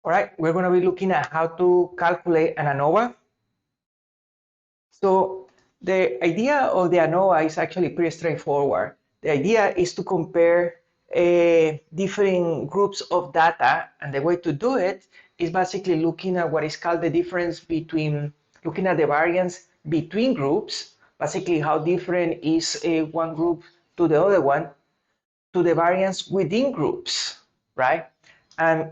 All right, we're going to be looking at how to calculate an ANOVA. So the idea of the ANOVA is actually pretty straightforward. The idea is to compare different groups of data, and the way to do it is basically looking at what is called the difference between, looking at the variance between groups, basically how different is one group to the other one, to the variance within groups, right? And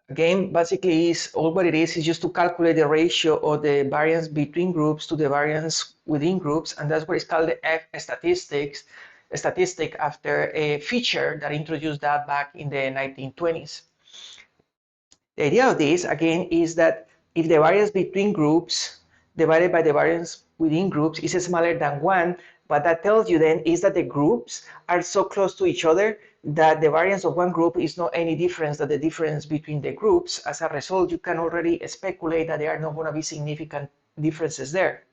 again, basically is all what it is just to calculate the ratio of the variance between groups to the variance within groups, and that's what is called the F statistics statistic, after a feature that introduced that back in the 1920s. The idea of this again is that if the variance between groups divided by the variance within groups is smaller than 1, what that tells you then is that the groups are so close to each other that the variance of one group is not any difference than the difference between the groups. As a result, you can already speculate that there are not going to be significant differences there.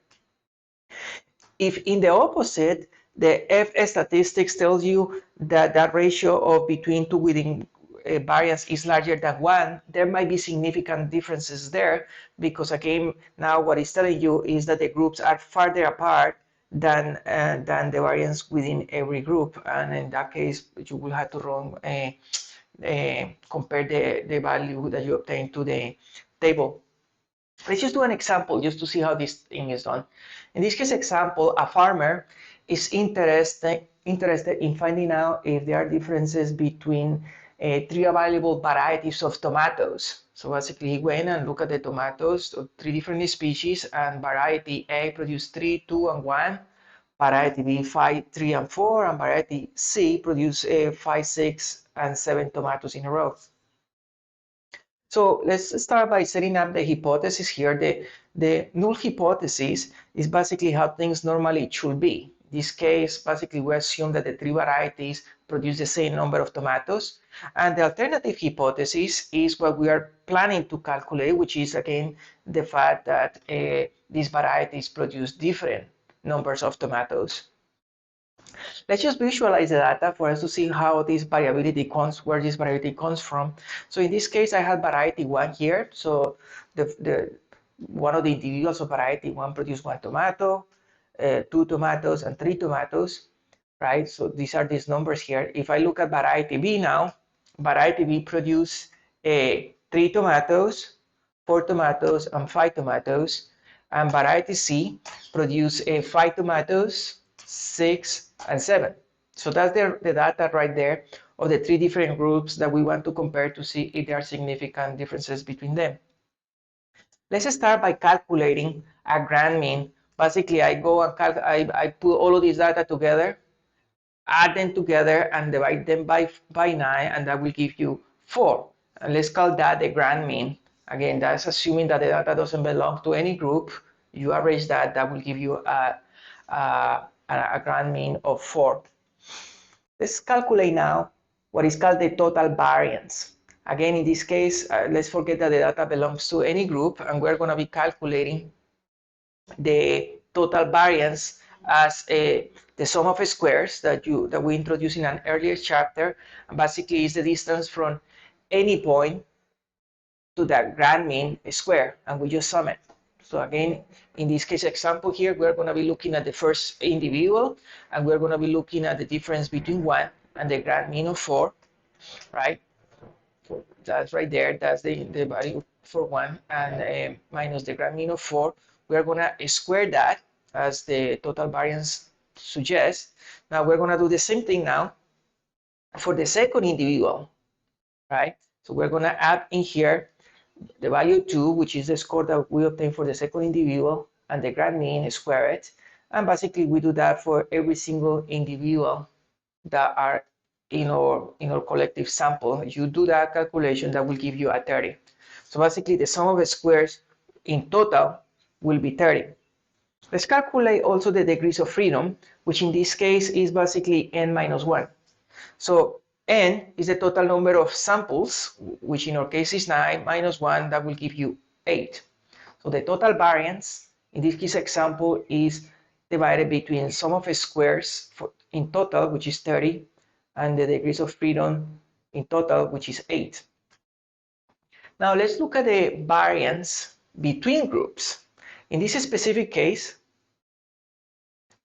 If in the opposite, the F statistics tells you that that ratio of between two within variance is larger than 1, there might be significant differences there, because again, now what it's telling you is that the groups are farther apart than the variance within every group, and in that case, you will have to run compare the value that you obtain to the table. Let's just do an example just to see how this thing is done. In this case example, a farmer is interested in finding out if there are differences between three available varieties of tomatoes. So basically he went and looked at the tomatoes of three different species, and variety A produced 3, 2, and 1. Variety B 5, 3, and 4, and variety C produced 5, 6, and 7 tomatoes in a row. So let's start by setting up the hypothesis here. The null hypothesis is basically how things normally should be. In this case, basically we assume that the three varieties produce the same number of tomatoes. And the alternative hypothesis is what we are planning to calculate, which is again the fact that these varieties produce different numbers of tomatoes. Let's just visualize the data for us to see how this variability comes, where this variability comes from. So in this case, I have variety 1 here. So one of the individuals of variety 1 produced 1 tomato, 2 tomatoes, and 3 tomatoes, right? So these are these numbers here. If I look at variety B now, variety B produced 3 tomatoes, 4 tomatoes, and 5 tomatoes. And variety C produced 5 tomatoes, 6, and 7. So that's the data right there of the three different groups that we want to compare to see if there are significant differences between them. Let's start by calculating a grand mean. Basically, I go and I put all of these data together, add them together, and divide them by 9, and that will give you 4. And let's call that the grand mean. Again, that's assuming that the data doesn't belong to any group. You average that, that will give you a grand mean of 4. Let's calculate now what is called the total variance. Again, in this case, let's forget that the data belongs to any group, and we're going to be calculating the total variance as the sum of squares that we introduced in an earlier chapter. And basically is the distance from any point to that grand mean square, and we just sum it. So again, in this case example here, we're going to be looking at the first individual, and we're going to be looking at the difference between 1 and the grand mean of 4, right? So that's right there. That's the value for 1, and minus the grand mean of 4. We're going to square that as the total variance suggests. Now we're going to do the same thing now for the second individual, right? So we're going to add in here the value 2, which is the score that we obtain for the second individual, and the grand mean, square it. And basically we do that for every single individual that are in our collective sample. If you do that calculation, that will give you a 30. So basically the sum of the squares in total will be 30. Let's calculate also the degrees of freedom, which in this case is basically n minus 1. So n is the total number of samples, which in our case is 9, minus 1, that will give you 8. So the total variance in this case example is divided between sum of squares in total, which is 30, and the degrees of freedom in total, which is 8. Now let's look at the variance between groups. In this specific case,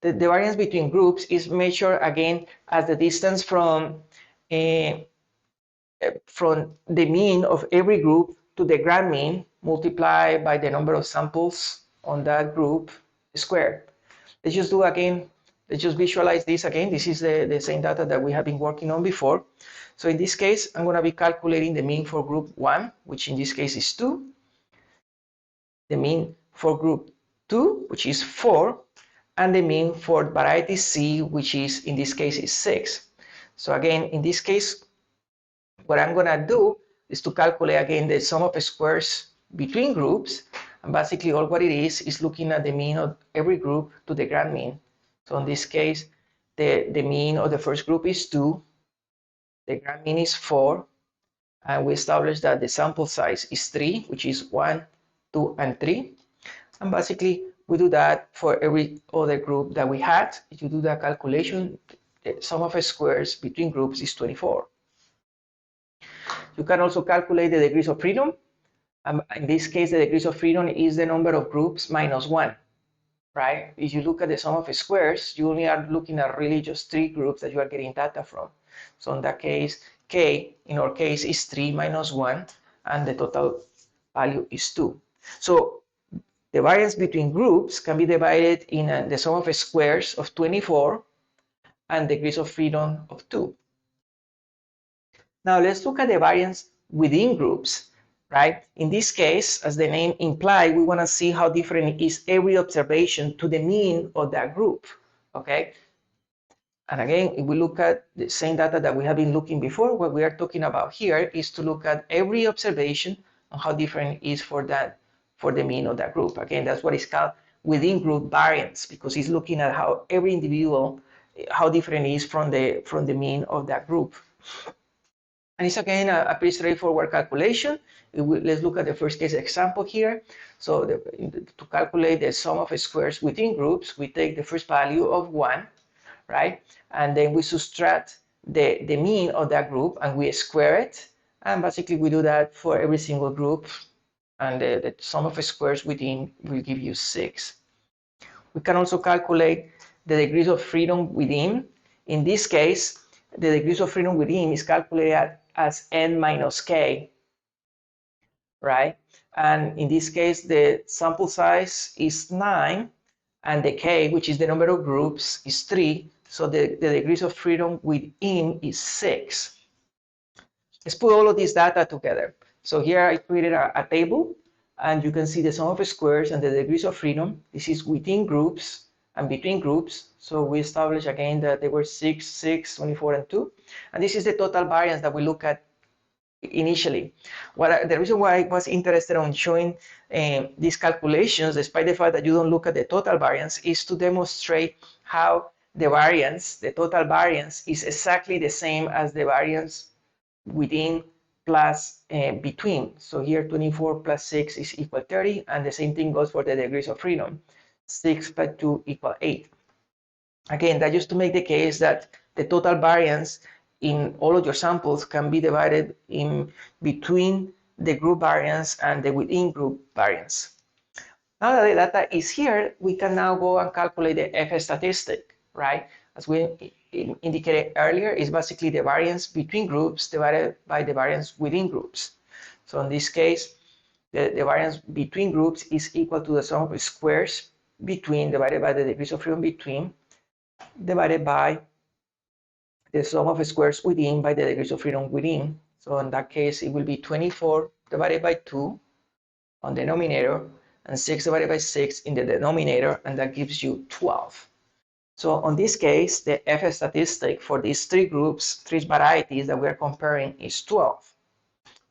the variance between groups is measured again as the distance from the mean of every group to the grand mean multiplied by the number of samples on that group squared. Let's just do again, let's just visualize this again. This is the same data that we have been working on before. So in this case, I'm going to be calculating the mean for group 1, which in this case is 2, the mean for group 2, which is 4, and the mean for variety C, which is in this case is 6. So again, in this case, what I'm going to do is to calculate again the sum of squares between groups, and basically all what it is looking at the mean of every group to the grand mean. So in this case, the mean of the first group is 2, the grand mean is 4, and we established that the sample size is 3, which is 1, 2, and 3. And basically, we do that for every other group that we had. If you do that calculation, the sum of squares between groups is 24. You can also calculate the degrees of freedom. In this case, the degrees of freedom is the number of groups minus 1, right? If you look at the sum of squares, you only are looking at really just 3 groups that you are getting data from. So in that case, K, in our case, is 3 minus 1, and the total value is 2. So the variance between groups can be divided in the sum of squares of 24 and degrees of freedom of 2. Now let's look at the variance within groups, right? In this case, as the name implies, we want to see how different is every observation to the mean of that group, okay? And again, if we look at the same data that we have been looking before, what we are talking about here is to look at every observation and how different it is for the mean of that group. Again, that's what is called within group variance, because it's looking at how every individual, how different it is from the mean of that group. And it's again a pretty straightforward calculation. Let's look at the first case example here. So to calculate the sum of squares within groups, we take the first value of 1, right? And then we subtract the mean of that group and we square it. And basically we do that for every single group. And the sum of squares within will give you 6. We can also calculate the degrees of freedom within. In this case, the degrees of freedom within is calculated as n minus k, right? And in this case, the sample size is 9, and the k, which is the number of groups, is 3. So the degrees of freedom within is 6. Let's put all of this data together. So here I created a table, and you can see the sum of squares and the degrees of freedom. This is within groups and between groups. So we established again that they were 6, 6, 24, and 2. And this is the total variance that we look at initially. The reason why I was interested in showing these calculations, despite the fact that you don't look at the total variance, is to demonstrate how the variance, the total variance, is exactly the same as the variance within plus between. So here 24 plus 6 is equal 30, and the same thing goes for the degrees of freedom. 6 plus 2 equal 8. Again, that just to make the case that the total variance in all of your samples can be divided in between the group variance and the within group variance. Now that the data is here, we can now go and calculate the F statistic, right? As we indicated earlier, is basically the variance between groups divided by the variance within groups. So in this case, the variance between groups is equal to the sum of squares between divided by the degrees of freedom between divided by the sum of squares within by the degrees of freedom within. So in that case, it will be 24 divided by 2 on the numerator and 6 divided by 6 in the denominator, and that gives you 12. So on this case, the F statistic for these 3 groups, 3 varieties that we are comparing is 12.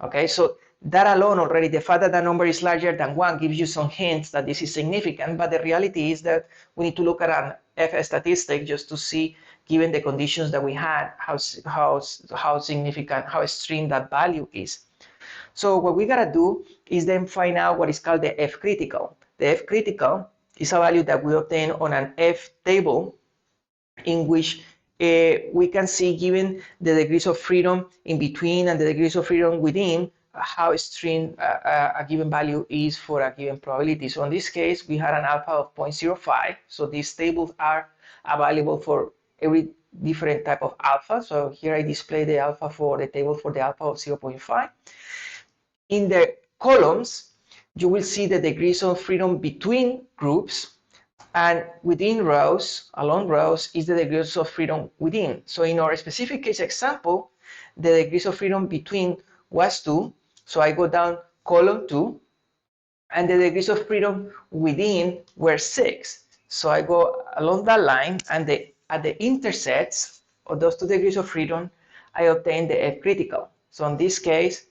Okay, so that alone already, the fact that the number is larger than 1 gives you some hints that this is significant, but the reality is that we need to look at an F statistic just to see, given the conditions that we had, how significant, how extreme that value is. So what we gotta do is then find out what is called the F critical. The F critical is a value that we obtain on an F table in which we can see, given the degrees of freedom in between and the degrees of freedom within, how extreme a given value is for a given probability. So in this case, we had an alpha of 0.05. So these tables are available for every different type of alpha. So here I display the alpha for the table for the alpha of 0.5. In the columns, you will see the degrees of freedom between groups, and within rows, along rows, is the degrees of freedom within. So in our specific case example, the degrees of freedom between was 2. So I go down column 2, and the degrees of freedom within were 6. So I go along that line, and at the intersects of those two degrees of freedom, I obtain the F critical. So in this case,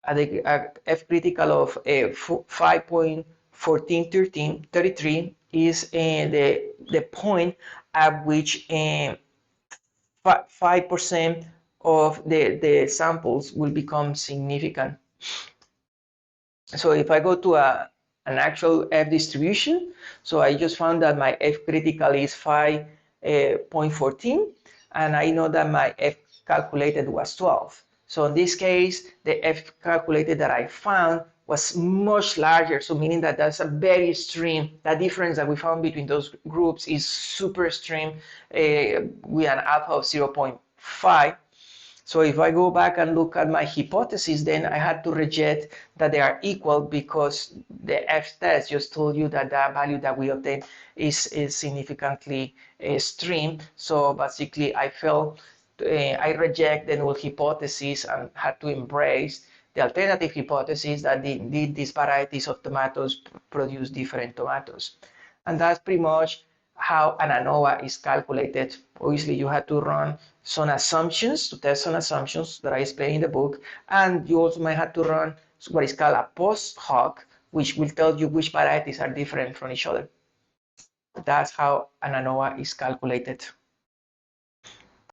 at the F critical of 5.1433 is the point at which 5% of the samples will become significant. So if I go to an actual F distribution, so I just found that my F critical is 5.14, and I know that my F calculated was 12. So in this case, the F calculated that I found was much larger, so meaning that that's a very extreme. That difference that we found between those groups is super extreme with an alpha of 0.5. So if I go back and look at my hypothesis, then I had to reject that they are equal because the F test just told you that the value that we obtained is significantly extreme. So basically, I reject the null hypothesis and had to embrace the alternative hypothesis that indeed these varieties of tomatoes produce different tomatoes. And that's pretty much how an ANOVA is calculated. Obviously, you had to run some assumptions, to test some assumptions that I explain in the book, and you also might have to run what is called a post hoc, which will tell you which varieties are different from each other. That's how an ANOVA is calculated.